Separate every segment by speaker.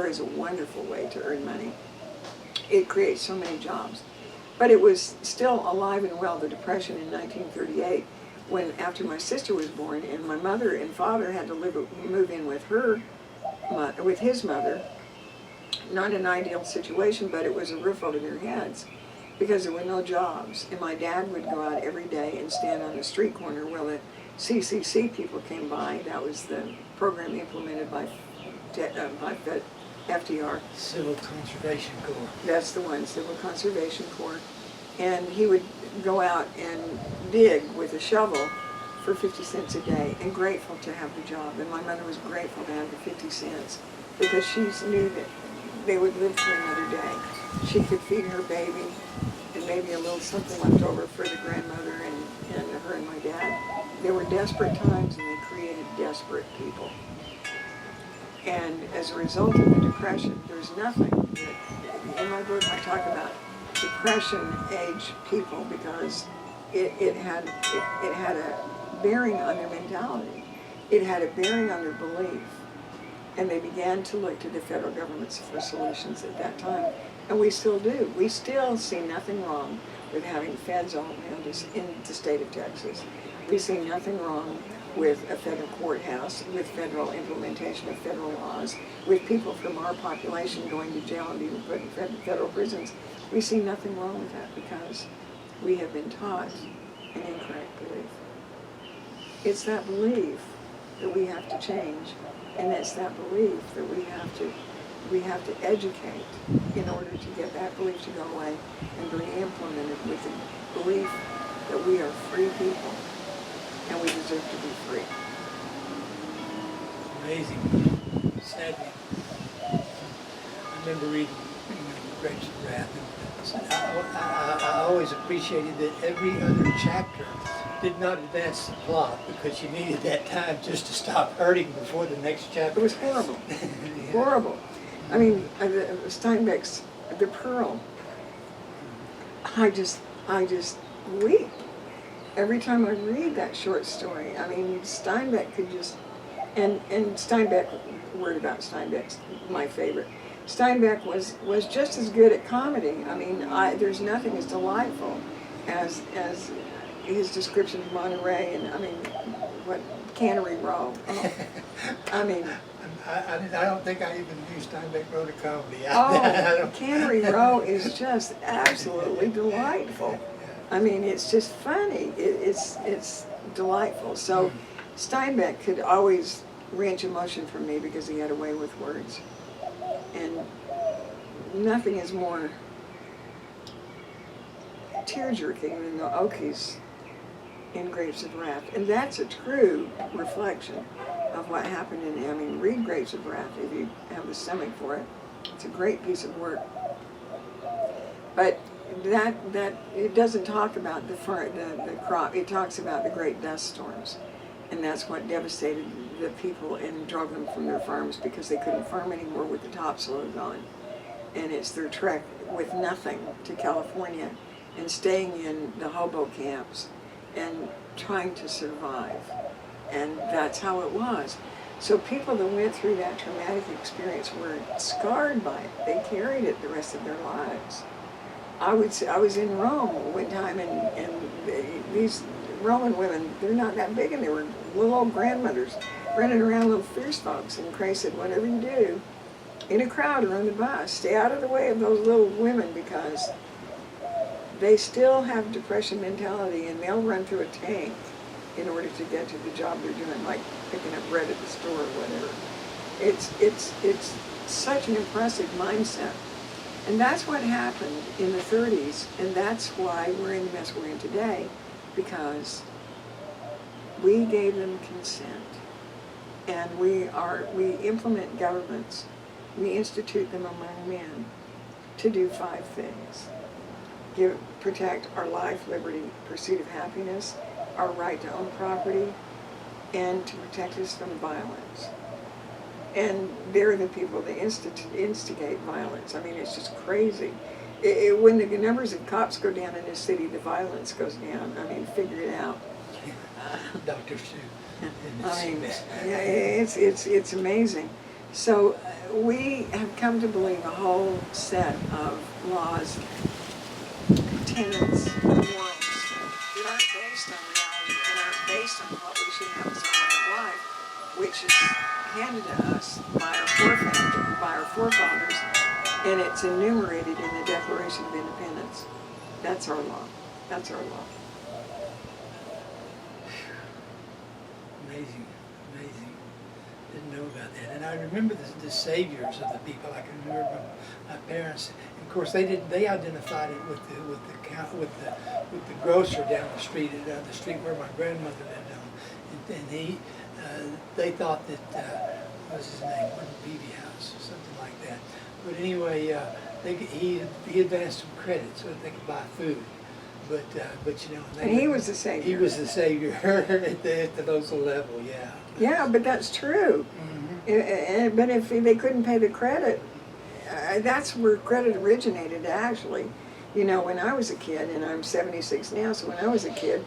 Speaker 1: war is a wonderful way to earn money. It creates so many jobs. But it was still alive and well, the Depression in 1938, when after my sister was born and my mother and father had to move in with his mother. Not an ideal situation, but it was a roof over their heads because there were no jobs. And my dad would go out every day and stand on the street corner while the CCC people came by. That was the program implemented by FDR.
Speaker 2: Civil Conservation Corps.
Speaker 1: That's the one, Civil Conservation Corps. And he would go out and dig with a shovel for 50 cents a day and grateful to have the job. And my mother was grateful to have the 50 cents because she knew that they would live for another day. She could feed her baby and maybe a little something left over for the grandmother and her and my dad. They were desperate times and they created desperate people. And as a result of the Depression, there's nothing that, in my book I talk about Depression-age people because it had a bearing on their mentality. It had a bearing on their belief. And they began to look to the federal governments for solutions at that time. And we still do. We still see nothing wrong with having feds all around us in the state of Texas. We see nothing wrong with a federal courthouse, with federal implementation of federal laws, with people from our population going to jail and being put in federal prisons. We see nothing wrong with that because we have been taught an incorrect belief. It's that belief that we have to change. And it's that belief that we have to educate in order to get that belief to go away and be implemented with the belief that we are free people and we deserve to be free.
Speaker 2: Amazing. Sadly, I remember reading Grapes of Wrath, and I always appreciated that every other chapter did not advance the plot because you needed that time just to stop hurting before the next chapter.
Speaker 1: It was horrible. Yeah. Horrible. I mean, Steinbeck's The Pearl. I just weep every time I read that short story. I mean, Steinbeck could just, and Steinbeck, word about Steinbeck's my favorite. Steinbeck was just as good at comedy. I mean, there's nothing as delightful as his description of Monterey and, I mean, what, Cannery Row. Oh. I mean...
Speaker 2: I don't think I even knew Steinbeck wrote a comedy.
Speaker 1: Cannery Row is just absolutely delightful. I mean, it's just funny. It's delightful. So Steinbeck could always wrench emotion from me because he had a way with words. And nothing is more tear-jerking than the Okies in Grapes of Wrath. And that's a true reflection of what happened in, I mean, read Grapes of Wrath if you have the stomach for it. It's a great piece of work. But that it doesn't talk about the crop, it talks about the great dust storms. And that's what devastated the people and drove them from their farms because they couldn't farm anymore with the topsoil gone. And it's their trek with nothing to California and staying in the hobo camps and trying to survive. And that's how it was. So people that went through that traumatic experience were scarred by it. They carried it the rest of their lives. I was in Rome one time, and these Roman women, they're not that big, and they were little old grandmothers running around little fierce folks. And Christ said, whatever you do, in a crowd or on the bus, stay out of the way of those little women because they still have depression mentality, and they'll run through a tank in order to get to the job they're doing, like picking up bread at the store or whatever. It's such an impressive mindset. And that's what happened in the 30s, and that's why we're in the mess we're in today, because we gave them consent. And we implement governments, we institute them among men to do 5 things. Protect our life, liberty, pursuit of happiness, our right to own property, and to protect us from violence. And they're the people that instigate violence. I mean, it's just crazy. When the numbers of cops go down in a city, the violence goes down. I mean, figure it out.
Speaker 2: Dr. Sue.
Speaker 1: I mean, yeah, it's amazing. So we have come to believe a whole set of laws, tenets, morals that aren't based on reality and aren't based on what we should have as our way of life, which is handed to us by our forefathers, and it's enumerated in the Declaration of Independence. That's our law. That's our law.
Speaker 2: Amazing, amazing. Didn't know about that. And I remember the saviors of the people. I can remember my parents. And of course, they identified it with the grocer down the street, the street where my grandmother lived on. And they thought that what was his name? Beebe House or something like that. But anyway, he advanced some credit so that they could buy food. But you know,
Speaker 1: and he was the savior.
Speaker 2: He was the savior at the local level, yeah.
Speaker 1: Yeah, but that's true.
Speaker 2: Mm-hmm.
Speaker 1: But if they couldn't pay the credit, that's where credit originated, actually. You know, when I was a kid, and I'm 76 now, so when I was a kid,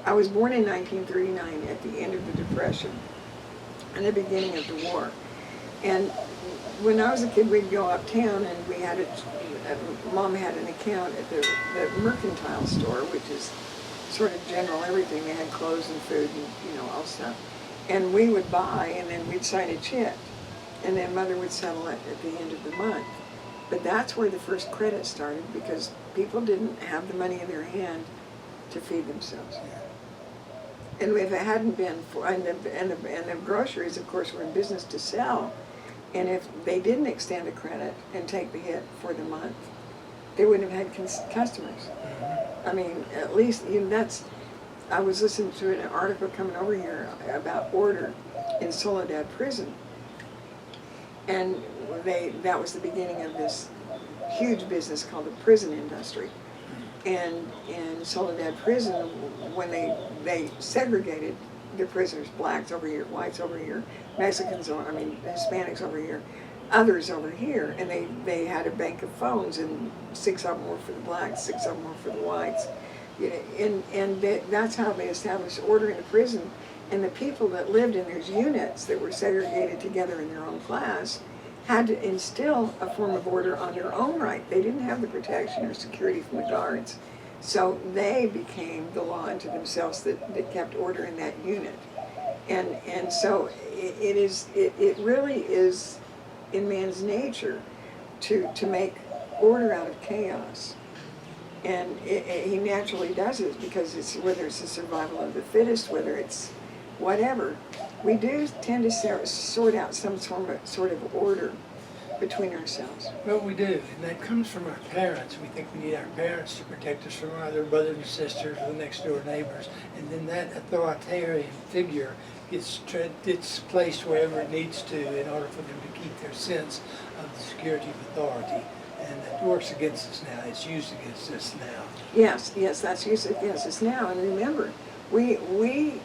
Speaker 1: I was born in 1939 at the end of the Depression and the beginning of the war. And when I was a kid, we'd go uptown, and we had Mom had an account at the mercantile store, which is sort of general everything. They had clothes and food and, you know, all stuff. And we would buy, and then we'd sign a check. And then Mother would settle it at the end of the month. But that's where the first credit started, because people didn't have the money in their hand to feed themselves. And if it hadn't been for, and the groceries, of course, were in business to sell. And if they didn't extend a credit and take the hit for the month, they wouldn't have had customers. I mean, at least, you know, I was listening to an article coming over here about order in Soledad Prison. And that was the beginning of this huge business called the prison industry. And in Soledad Prison, when they segregated the prisoners, blacks over here, whites over here, Mexicans, Hispanics over here, others over here, and they had a bank of phones, and 6 of them were for the blacks, 6 of them were for the whites. You know, and that's how they established order in the prison. And the people that lived in those units that were segregated together in their own class had to instill a form of order on their own right. They didn't have the protection or security from the guards. So they became the law unto themselves that kept order in that unit. And so it really is in man's nature to make order out of chaos. And he naturally does it because it's, whether it's the survival of the fittest, whether it's whatever, we do tend to sort out some sort of order between ourselves.
Speaker 2: Well, we do, and that comes from our parents. We think we need our parents to protect us from our other brothers and sisters or the next door neighbors, and then that authoritarian figure gets placed wherever it needs to in order for them to keep their sense of the security of authority. And it works against us now. It's used against us now.
Speaker 1: Yes, that's used against us now. And remember, we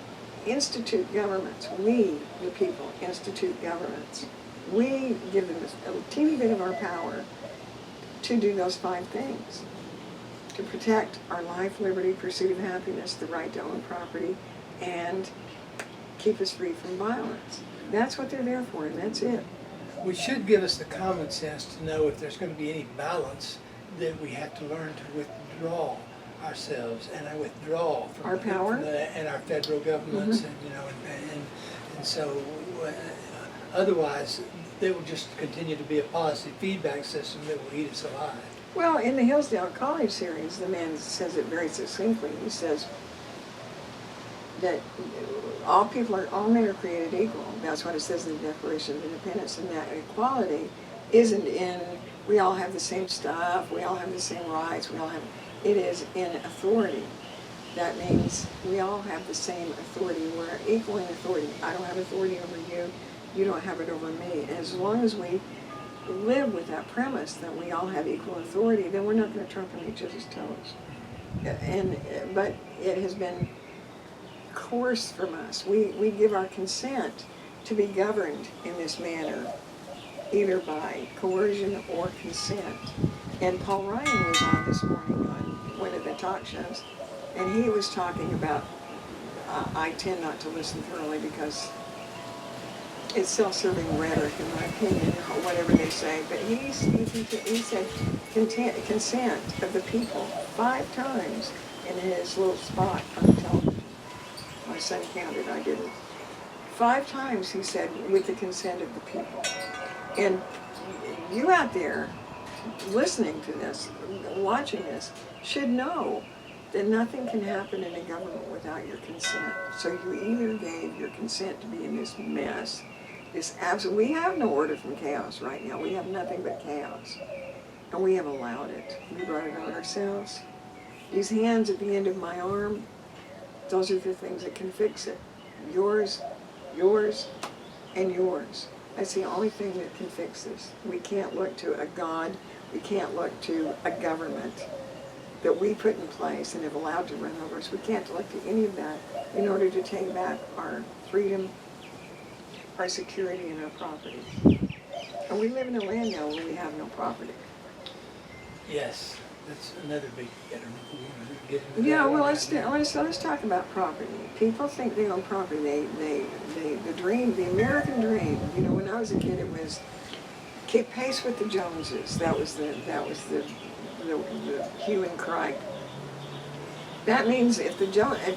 Speaker 1: institute governments. We, the people, institute governments. We give them a teeny bit of our power to do those 5 things. To protect our life, liberty, pursuit of happiness, the right to own property, and keep us free from violence. That's what they're there for, and that's it.
Speaker 2: Which should give us the common sense to know if there's going to be any balance, that we have to learn to withdraw ourselves and withdraw from
Speaker 1: our power
Speaker 2: and our federal governments, and you know, and so otherwise there will just continue to be a positive feedback system that will eat us alive.
Speaker 1: Well, in the Hillsdale College series, the man says it very succinctly. He says that all men are created equal. That's what it says in the Declaration of Independence, and that equality isn't in we all have the same stuff, we all have the same rights, it is in authority. That means we all have the same authority. We're equal in authority. I don't have authority over you, you don't have it over me. And as long as we live with that premise that we all have equal authority, then we're not going to trump on each other's toes. But it has been coerced from us. We give our consent to be governed in this manner, either by coercion or consent. And Paul Ryan was on this morning on one of the talk shows, and he was talking about, I tend not to listen thoroughly because it's self-serving rhetoric, in my opinion, or whatever they say. But he said consent of the people 5 times in his little spot on television. My son counted, I didn't. 5 times he said, with the consent of the people. And you out there listening to this, watching this, should know that nothing can happen in a government without your consent. So you either gave your consent to be in this mess, we have no order from chaos right now. We have nothing but chaos. And we have allowed it. We brought it on ourselves. These hands at the end of my arm, those are the things that can fix it. Yours, yours, and yours. That's the only thing that can fix this. We can't look to a God. We can't look to a government that we put in place and have allowed to run over us. We can't look to any of that in order to take back our freedom, our security, and our property. And we live in a land now where we have no property.
Speaker 2: Yes, that's another big, I don't know if we want to get into that.
Speaker 1: Yeah, well,
Speaker 2: right
Speaker 1: let's talk about property. People think they own property. The dream, the American dream. You know, when I was a kid, it was keep pace with the Joneses. That was the hue and cry. That means if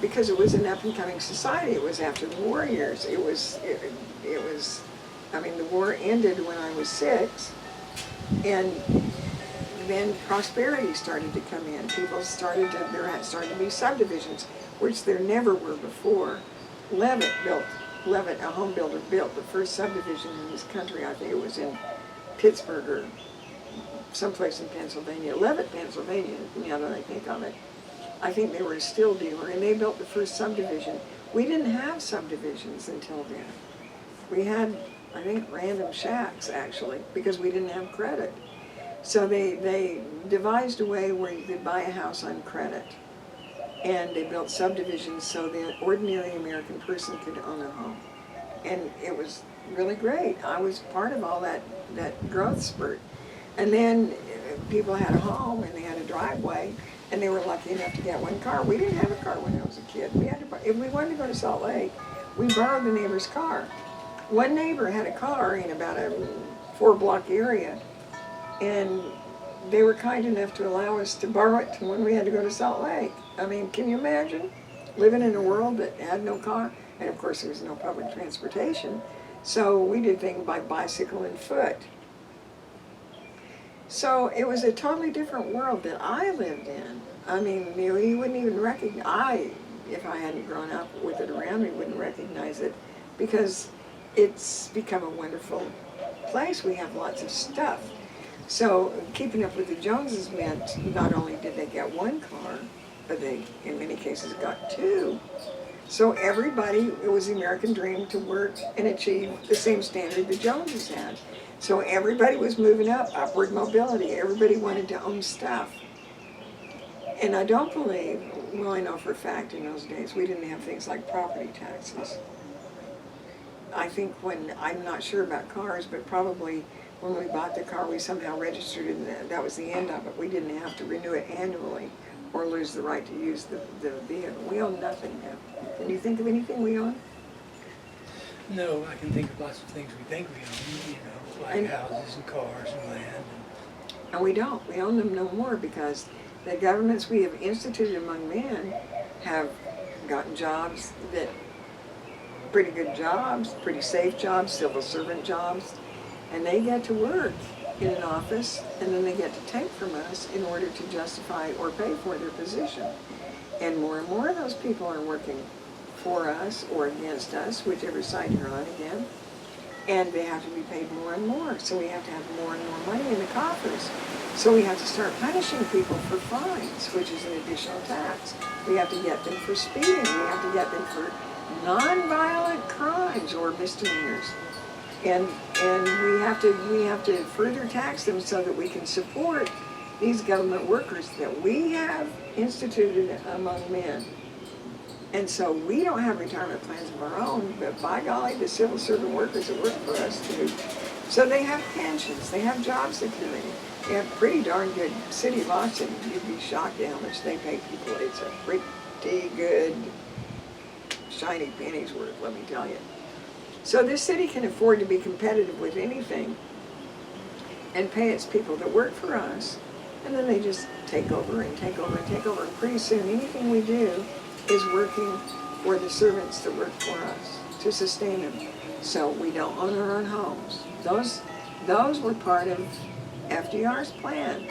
Speaker 1: because it was an up and coming society, it was after the war years. It was. I mean, the war ended when I was 6, and then prosperity started to come in. There started to be subdivisions, which there never were before. Levitt, a home builder, built the first subdivision in this country. I think it was in Pittsburgh or someplace in Pennsylvania. Levitt, Pennsylvania, now that I think of it. I think they were a steel dealer, and they built the first subdivision. We didn't have subdivisions until then. We had, I think, random shacks, actually, because we didn't have credit. So they devised a way where you could buy a house on credit. And they built subdivisions so the ordinary American person could own a home. And it was really great. I was part of all that growth spurt. And then people had a home and they had a driveway, and they were lucky enough to get one car. We didn't have a car when I was a kid. If we wanted to go to Salt Lake, we borrowed the neighbor's car. One neighbor had a car in about a 4-block area, and they were kind enough to allow us to borrow it when we had to go to Salt Lake. I mean, can you imagine living in a world that had no car? And of course there was no public transportation. So we did things by bicycle and foot. So it was a totally different world that I lived in. I mean, you wouldn't even recognize, if I hadn't grown up with it around me, wouldn't recognize it, because it's become a wonderful place. We have lots of stuff. So keeping up with the Joneses meant not only did they get one car, but they, in many cases, got 2. So everybody, it was the American dream to work and achieve the same standard the Joneses had. So everybody was moving up, upward mobility. Everybody wanted to own stuff. And I don't believe, well, I know for a fact in those days, we didn't have things like property taxes. I think I'm not sure about cars, but probably when we bought the car, we somehow registered it, and that was the end of it. We didn't have to renew it annually or lose the right to use the vehicle. We own nothing now. Can you think of anything we own?
Speaker 2: No, I can think of lots of things we think we own, like houses and cars and land.
Speaker 1: And we don't. We own them no more because the governments we have instituted among men have gotten jobs pretty good jobs, pretty safe jobs, civil servant jobs, and they get to work in an office, and then they get to take from us in order to justify or pay for their position. And more of those people are working for us or against us, whichever side you're on again, and they have to be paid more and more. So we have to have more and more money in the coffers. So we have to start punishing people for fines, which is an additional tax. We have to get them for speeding. We have to get them for non-violent crimes or misdemeanors. And we have to further tax them so that we can support these government workers that we have instituted among men. And so we don't have retirement plans of our own, but by golly, the civil servant workers that work for us do. So they have pensions, they have job security, they have pretty darn good. City of Austin, you'd be shocked at how much they pay people. It's a pretty good shiny penny's worth, let me tell you. So this city can afford to be competitive with anything and pay its people that work for us, and then they just take over and take over and take over. And pretty soon anything we do is working for the servants that work for us to sustain them. So we don't own our own homes. Those were part of FDR's plan.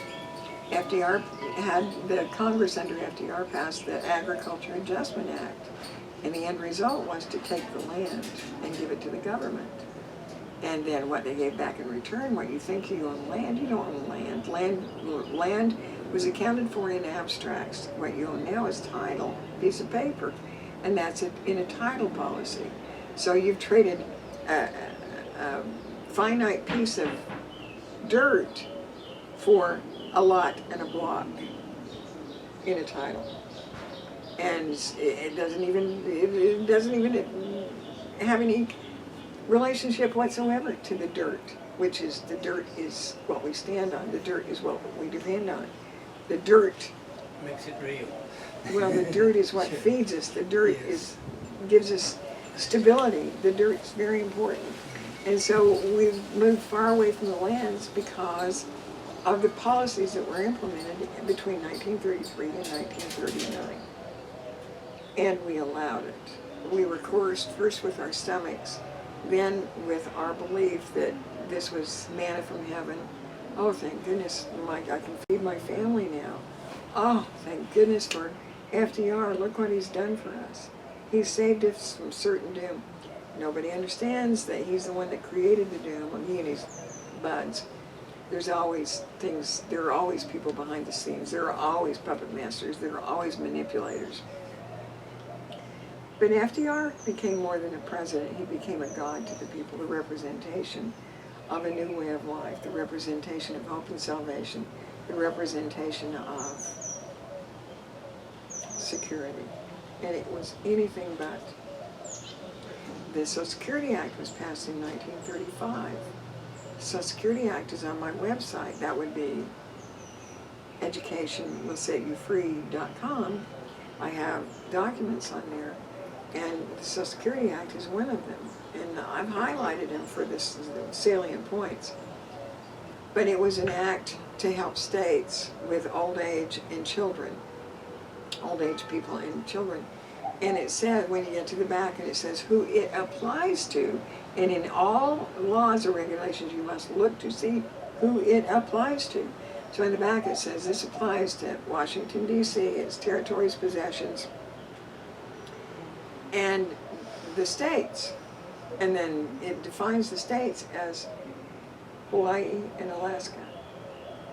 Speaker 1: FDR had the Congress under FDR passed the Agriculture Adjustment Act, and the end result was to take the land and give it to the government. And then what they gave back in return, what you think you own land, you don't own land. Land was accounted for in abstracts. What you own now is title, piece of paper, and that's it in a title policy. So you've traded a finite piece of dirt for a lot and a block in a title, and it doesn't even have any relationship whatsoever to the dirt, which is the dirt is what we stand on. The dirt is what we depend on. The dirt
Speaker 2: makes it real.
Speaker 1: Well, the dirt is what feeds us. The dirt gives us stability. The dirt's very important. And so we've moved far away from the lands because of the policies that were implemented between 1933 and 1939. And we allowed it. We were coerced first with our stomachs, then with our belief that this was manna from heaven. Oh, thank goodness, I can feed my family now. Oh, thank goodness for FDR. Look what he's done for us. He's saved us from certain doom. Nobody understands that he's the one that created the doom, and he and his buds. There's always things, there are always people behind the scenes. There are always puppet masters. There are always manipulators. But FDR became more than a president. He became a god to the people, the representation of a new way of life, the representation of hope and salvation, the representation of security. And it was anything but. The Social Security Act was passed in 1935. The Social Security Act is on my website. That would be educationwillsetyoufree.com. I have documents on there, and the Social Security Act is one of them. And I've highlighted them for this salient points. But it was an act to help states with old age and children, old age people and children. And it said, when you get to the back, and it says who it applies to. And in all laws or regulations, you must look to see who it applies to. So in the back it says this applies to Washington, D.C., its territories, possessions, and the states. And then it defines the states as Hawaii and Alaska.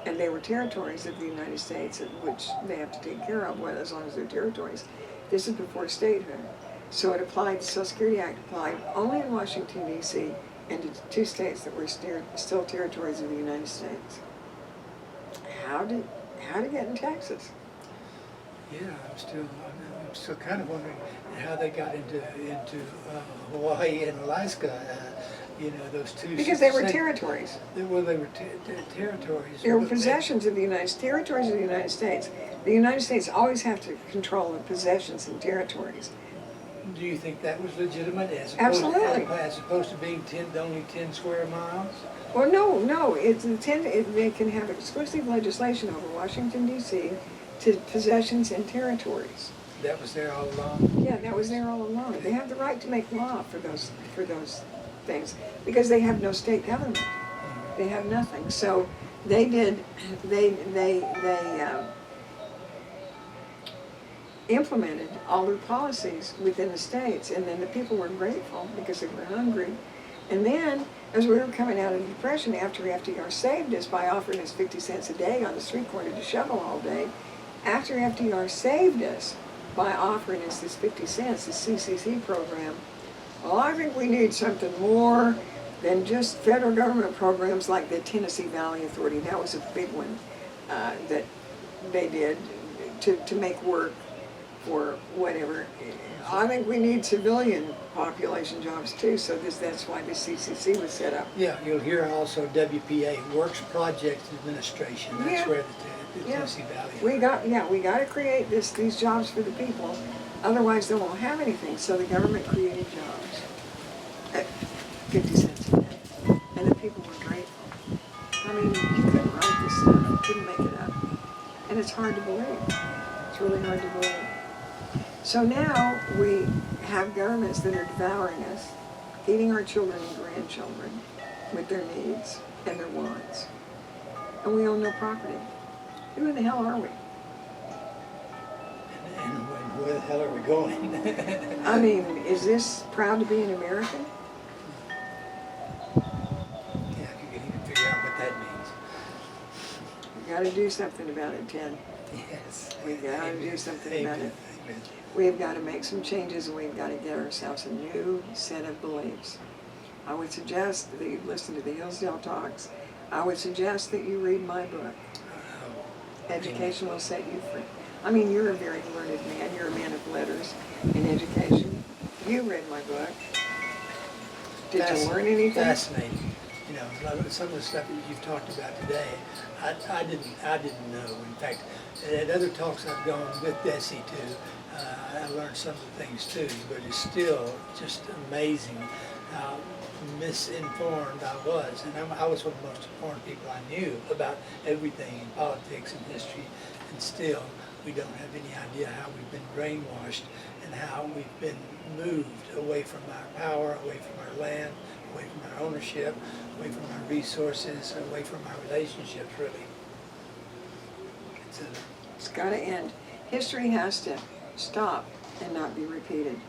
Speaker 1: And they were territories of the United States, which they have to take care of, well, as long as they're territories. This is before statehood. So it applied, the Social Security Act applied only in Washington, D.C., and to two states that were still territories of the United States. How to get in Texas?
Speaker 2: Yeah, I'm still kind of wondering how they got into Hawaii and Alaska. Those two.
Speaker 1: Because they were territories.
Speaker 2: Well, they were territories.
Speaker 1: They were possessions of the United States, territories of the United States. The United States always have to control the possessions and territories.
Speaker 2: Do you think that was legitimate
Speaker 1: Absolutely.
Speaker 2: As opposed to being only 10 square miles?
Speaker 1: Well, no. They can have exclusive legislation over Washington, D.C. to possessions and territories.
Speaker 2: That was there all along?
Speaker 1: Yeah, that was there all along. They have the right to make law for those things because they have no state government. They have nothing. So they implemented all their policies within the states, and then the people were grateful because they were hungry. And then, as we were coming out of the Depression, after FDR saved us by offering us 50 cents a day on the street corner to shovel all day, after FDR saved us by offering us this 50 cents, this CCC program, well, I think we need something more than just federal government programs like the Tennessee Valley Authority. That was a big one that they did to make work for whatever. I think we need civilian population jobs too, so that's why the CCC was set up.
Speaker 2: Yeah, you'll hear also WPA, Works Projects Administration. That's where the Tennessee Valley.
Speaker 1: We got to create these jobs for the people, otherwise they won't have anything. So the government created jobs. couldn't make it up. And it's hard to believe. It's really hard to believe. So now we have governments that are devouring us, eating our children and grandchildren with their needs and their wants. And we own no property. Who in the hell are we?
Speaker 2: And where the hell are we going?
Speaker 1: I mean, is this proud to be an American?
Speaker 2: Yeah, if you can even figure out what that means.
Speaker 1: We gotta do something about it, Ted.
Speaker 2: Yes.
Speaker 1: We gotta do something about it.
Speaker 2: Amen.
Speaker 1: We've got to make some changes, and we've got to get ourselves a new set of beliefs. I would suggest that you listen to the Hillsdale Talks. I would suggest that you read my book. Education will set you free. I mean, you're a very learned man. You're a man of letters in education. You read my book. Did you learn anything?
Speaker 2: Fascinating. You know, some of the stuff that you've talked about today, I didn't know. In fact, at other talks I've gone with Dessie to, I learned some of the things too, but it's still just amazing how misinformed I was. And I was one of the most informed people I knew about everything in politics and history, and still we don't have any idea how we've been brainwashed and how we've been moved away from our power, away from our land, away from our ownership, away from our resources, away from our relationships, really.
Speaker 1: It's got to end. History has to stop and not be repeated.